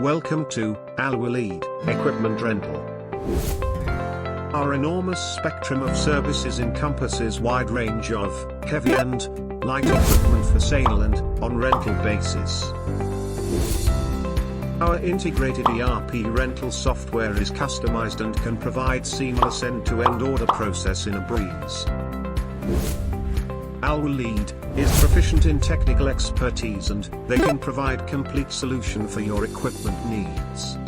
Welcome to Walid Equipment Rental. Our enormous spectrum of services encompasses wide range of heavy and light equipment for sale and on rental basis. Our integrated ERP rental software is customized and can provide seamless end-to-end order process in a breeze. Walid is proficient in technical expertise and they can provide complete solution for your equipment needs.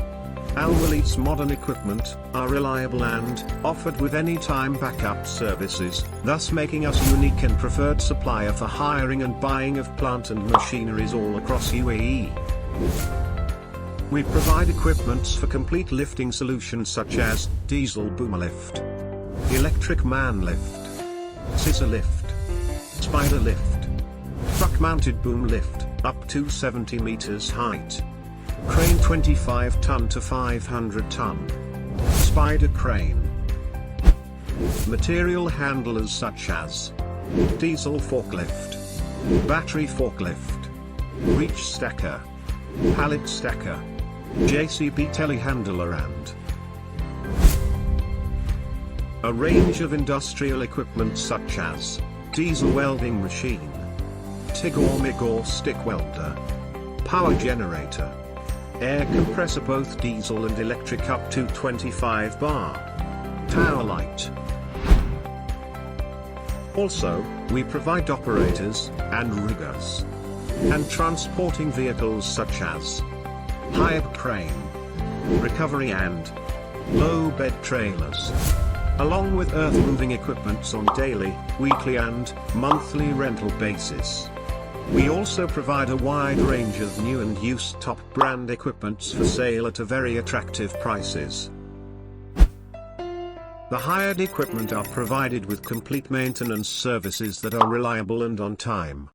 Walid's modern equipment are reliable and offered with anytime backup services, thus making us unique and preferred supplier for hiring and buying of plant and machineries all across UAE. We provide equipments for complete lifting solutions such as diesel boom lift, electric man lift, scissor lift, spider lift, truck-mounted boom lift, up to 70 meters height, crane 25 ton to 500 ton, spider crane, material handlers such as diesel forklift, battery forklift, reach stacker, pallet stacker, JCB telehandler and a range of industrial equipment such as diesel welding machine, TIG or MIG or stick welder, power generator, air compressor both diesel and electric up to 25 bar, tower light. Also, we provide operators and riggers and transporting vehicles such as high crane, recovery and low bed trailers, along with earth-moving equipments on daily, weekly and monthly rental basis. We also provide a wide range of new and used top brand equipments for sale at a very attractive prices. The hired equipment are provided with complete maintenance services that are reliable and on time.